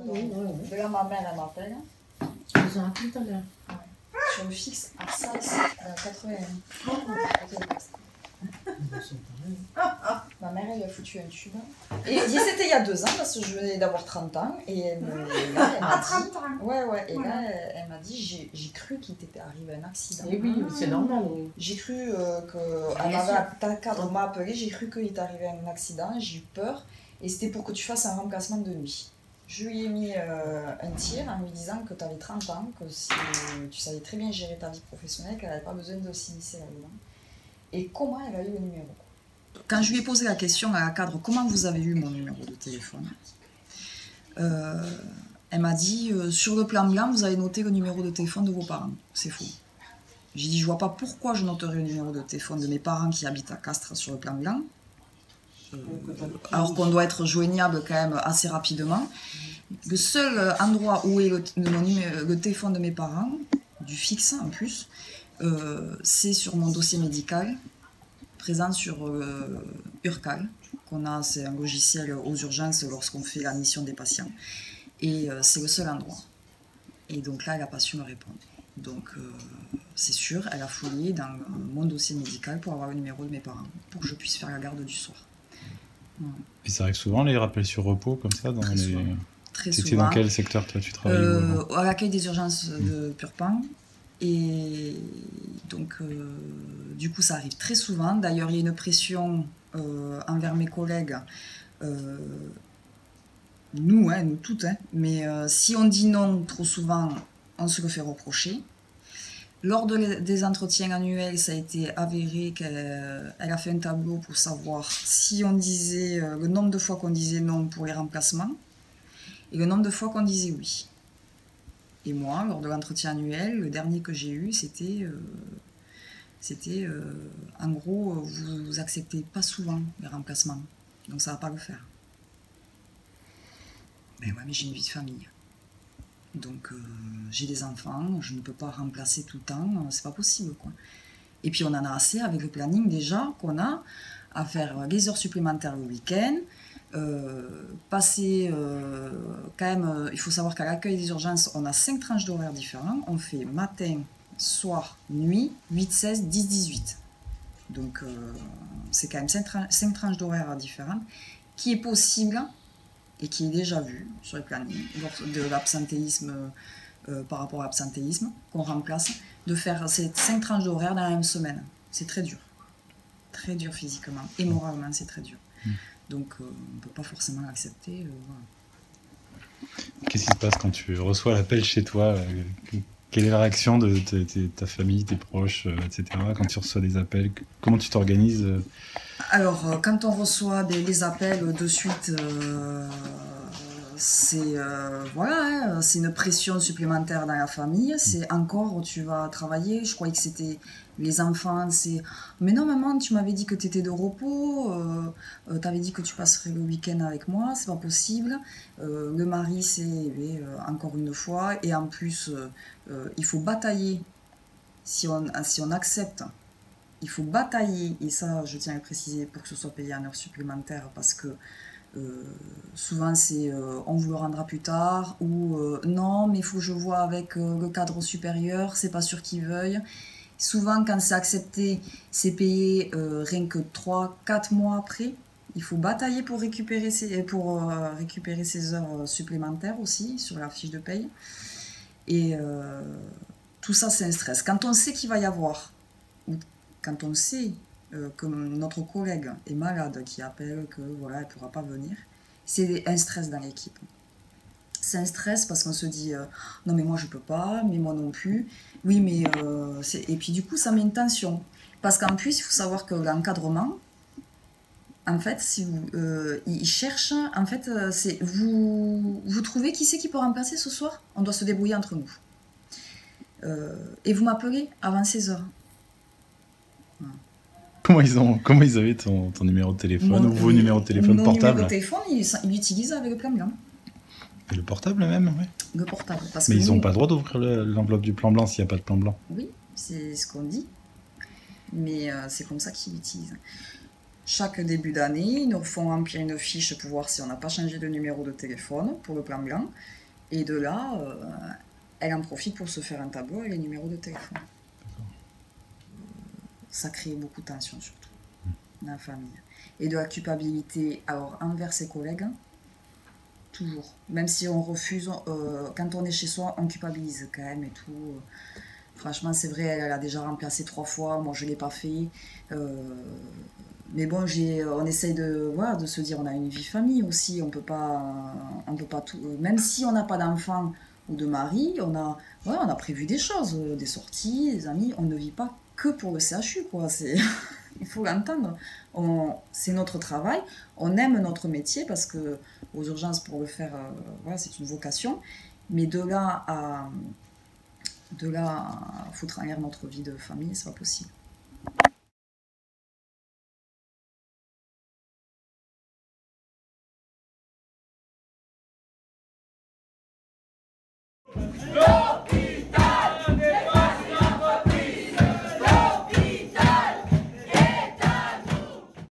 De là, ma mère, elle m'appelle. Ils ont appelé tout à l'heure. Sur le fixe, à ça, ici, dans 81. Ma mère, elle a foutu un tube. Et c'était il y a 2 ans, parce que je venais d'avoir 30 ans. Et là, elle m'a dit... Ouais. Et là, elle m'a dit, j'ai cru qu'il t'était arrivé un accident. Et oui, c'est normal. Oui. J'ai cru que... Ta cadre m'a appelé, j'ai cru qu'il t'était arrivé un accident. J'ai eu peur. Et c'était pour que tu fasses un remplacement de nuit. Je lui ai mis un tir en lui disant que tu avais 30 ans, que si tu savais très bien gérer ta vie professionnelle, qu'elle n'avait pas besoin de s'initier là-dedans. Et comment elle a eu le numéro? Quand je lui ai posé la question à la cadre, comment vous avez eu mon numéro de téléphone, elle m'a dit, sur le plan blanc, vous avez noté le numéro de téléphone de vos parents. C'est faux. J'ai dit, je vois pas pourquoi je noterais le numéro de téléphone de mes parents qui habitent à Castres sur le plan blanc. Alors qu'on doit être joignable quand même assez rapidement. Le seul endroit où est le téléphone de mes parents, du fixe en plus, c'est sur mon dossier médical, présent sur Urcal, qu'on a, c'est un logiciel aux urgences lorsqu'on fait la mission des patients. Et c'est le seul endroit. Et donc là, elle n'a pas su me répondre. Donc c'est sûr, elle a fouillé dans mon dossier médical pour avoir le numéro de mes parents, pour que je puisse faire la garde du soir. Et ça arrive souvent les rappels sur repos comme ça dans les... Très C'était souvent. dans quel secteur toi tu travailles à l'accueil des urgences de Purpan. Et donc du coup ça arrive très souvent. D'ailleurs il y a une pression envers mes collègues, nous toutes, mais si on dit non trop souvent, on se le fait reprocher. Lors des entretiens annuels, ça a été avéré qu'elle a fait un tableau pour savoir si on disait le nombre de fois qu'on disait non pour les remplacements et le nombre de fois qu'on disait oui. Et moi, lors de l'entretien annuel, le dernier que j'ai eu, c'était en gros, vous acceptez pas souvent les remplacements, donc ça va pas le faire. Mais ouais, mais j'ai une vie de famille. Donc j'ai des enfants, je ne peux pas remplacer tout le temps, c'est pas possible quoi. Et puis on en a assez avec le planning déjà qu'on a à faire les heures supplémentaires le week-end, passer quand même, il faut savoir qu'à l'accueil des urgences on a 5 tranches d'horaires différents, on fait matin, soir, nuit, 8, 16, 10, 18. Donc c'est quand même 5 tranches d'horaires différentes qui est possible et qui est déjà vu sur les plannings de l'absentéisme par rapport à l'absentéisme qu'on remplace, de faire ces 5 tranches d'horaire dans la même semaine. C'est très dur physiquement et moralement, c'est très dur. Donc on ne peut pas forcément l'accepter. Voilà. Qu'est-ce qui se passe quand tu reçois l'appel chez toi quelle est la réaction de ta famille, tes proches, etc. quand tu reçois des appels? Comment tu t'organises? Alors, quand on reçoit les appels de suite, c'est voilà, c'est une pression supplémentaire dans la famille. C'est encore, tu vas travailler. Je croyais que c'était les enfants. C'est mais non, maman, tu m'avais dit que tu étais de repos. Tu avais dit que tu passerais le week-end avec moi. C'est pas possible. Le mari, c'est encore une fois. Et en plus, il faut batailler. Si on accepte. Il faut batailler, et ça je tiens à le préciser, pour que ce soit payé en heures supplémentaires, parce que souvent c'est on vous le rendra plus tard, ou non mais il faut que je vois avec le cadre supérieur, c'est pas sûr qu'il veuille. Souvent quand c'est accepté, c'est payé rien que 3-4 mois après. Il faut batailler pour récupérer ces heures supplémentaires aussi sur la fiche de paye. Et tout ça c'est un stress. Quand on sait qu'il va y avoir, quand on sait que notre collègue est malade, qui appelle que voilà, elle ne pourra pas venir, c'est un stress dans l'équipe. C'est un stress parce qu'on se dit non mais moi je peux pas, mais moi non plus. Oui mais et puis du coup ça met une tension parce qu'en plus il faut savoir que l'encadrement, en fait, si il cherche, en fait, c'est vous trouvez qui c'est qui peut remplacer ce soir? On doit se débrouiller entre nous. Et vous m'appelez avant 16h. Comment ils avaient ton numéro de téléphone ou vos numéros de téléphone portable? Mon numéro de téléphone, ils l'utilisent avec le plan blanc. Et le portable même, oui. Le portable. Parce mais que ils n'ont pas le droit d'ouvrir l'enveloppe du plan blanc s'il n'y a pas de plan blanc. Oui, c'est ce qu'on dit. Mais c'est comme ça qu'ils l'utilisent. Chaque début d'année, ils nous font remplir une fiche pour voir si on n'a pas changé de numéro de téléphone pour le plan blanc. Et de là, elle en profite pour se faire un tableau avec les numéros de téléphone. Ça crée beaucoup de tension surtout dans la famille. Et de la culpabilité, alors envers ses collègues, toujours. Même si on refuse, quand on est chez soi, on culpabilise quand même et tout. Franchement, c'est vrai, elle a déjà remplacé 3 fois, moi je ne l'ai pas fait. Mais bon, on essaye voilà, de se dire, on a une vie famille aussi, on peut pas tout. Même si on n'a pas d'enfant ou de mari, on a prévu des choses, des sorties, des amis. On ne vit pas que pour le CHU, quoi. Il faut l'entendre. C'est notre travail, on aime notre métier parce que aux urgences pour le faire, voilà, c'est une vocation. Mais de là à foutre en l'air notre vie de famille, c'est pas possible.